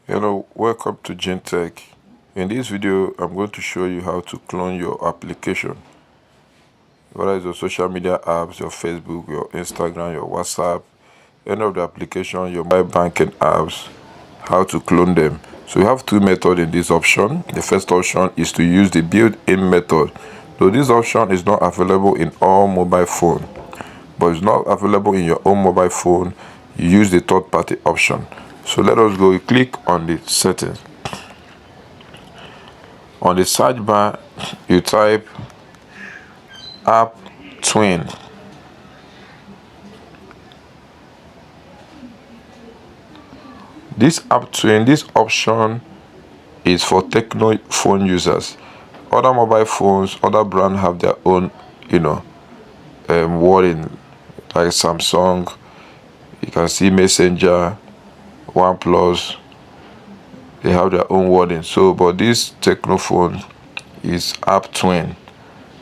Hello, welcome to GenTech. In this video, I'm going to show you how to clone your application. Whether it's your social media apps, your Facebook, your Instagram, your WhatsApp, any of the application, your mobile banking apps, how to clone them. So you have two methods in this option. The first option is to use the built-in method. So this option is not available in all mobile phone, but it's not available in your own mobile phone. You use the third-party option. So let us go. You click on the settings. On the search bar, you type app twin. This app twin, this option is for Techno phone users. Other mobile phones, other brands have their own, wording, like Samsung. You can see Messenger, OnePlus. They have their own wording. So, but this Techno phone is app twin.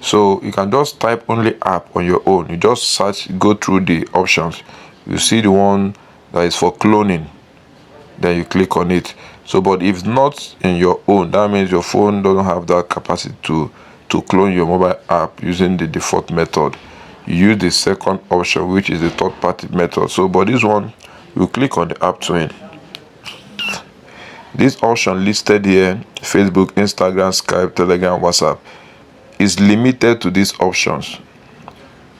So you can just type only app on your own. You just search, go through the options. You see the one that is for cloning, then you click on it. So, but if not in your own, that means your phone doesn't have that capacity to clone your mobile app using the default method. You use the second option, which is the third-party method. So, but this one, you click on the app twin. This option listed here, Facebook, Instagram, Skype, Telegram, WhatsApp, is limited to these options.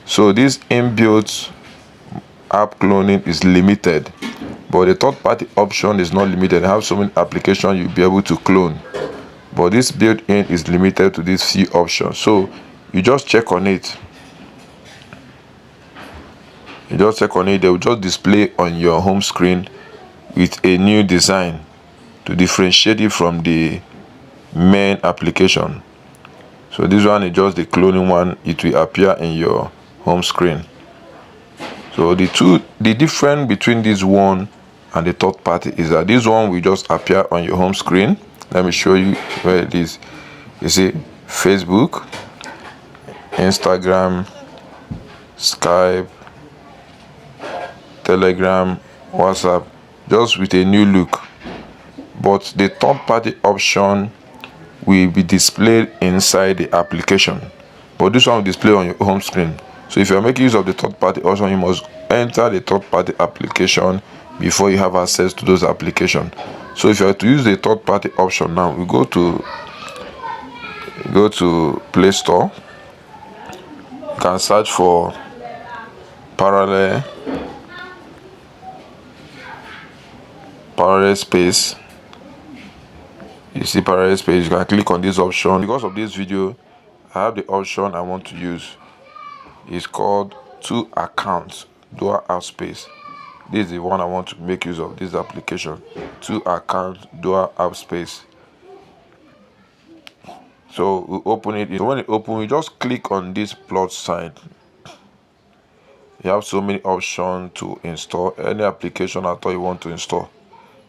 So this inbuilt app cloning is limited, but the third-party option is not limited. I have so many applications you'll be able to clone, but this built-in is limited to these few options. So you just check on it. They will just display on your home screen with a new design to differentiate it from the main application. So this one is just the cloning one. It will appear in your home screen. So the difference between this one and the third party is that this one will just appear on your home screen. Let me show you where it is. You see Facebook, Instagram, Skype, Telegram, WhatsApp, just with a new look. But the third party option will be displayed inside the application, but this one will display on your home screen. So if you are making use of the third party option, you must enter the third party application before you have access to those applications. So if you are to use the third party option now, we go to Play Store. You can search for parallel space. You see parallel space, you can click on this option. Because of this video, I have the option I want to use. It's called two accounts dual app space. This is the one I want to make use of, this application, two account dual app space. So we open it. When it opens, we just click on this plus sign. You have so many options to install any application at all you want to install.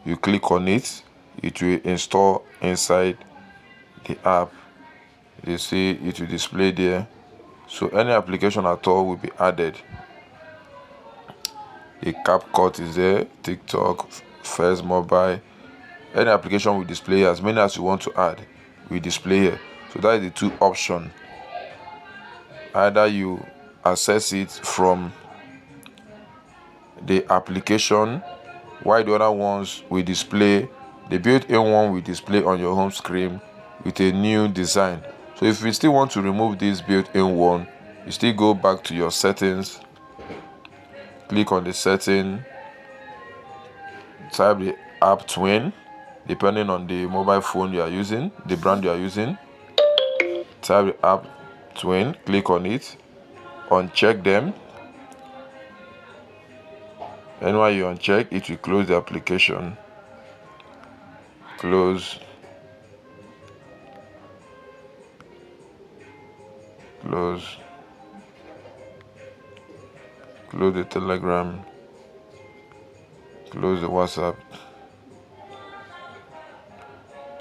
You click on it, it will install inside the app. You see it will display there. So any application at all will be added. The CapCut is there, TikTok, First Mobile. Any application will display as many as you want to add. We display here. So that is the two options. Either you access it from the application, while the other ones will display, the built-in one will display on your home screen with a new design. So if you still want to remove this built-in one, you still go back to your settings, click on the setting, type the app twin, depending on the mobile phone you are using, the brand you are using. Type the app twin, click on it, uncheck them, and while you uncheck it will close the application. Close the Telegram, close the WhatsApp.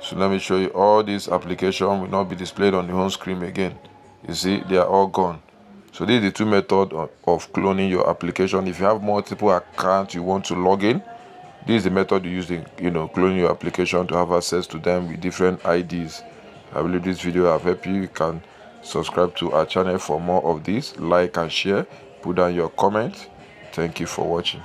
So let me show you, all these applications will not be displayed on the home screen again. You see, they are all gone. So this is the two methods of cloning your application. If you have multiple accounts you want to log in, This is the method you use in cloning your application to have access to them with different IDs. I believe this video have helped you. You can subscribe to our channel for more of this. Like and share. Put down your comment. Thank you for watching.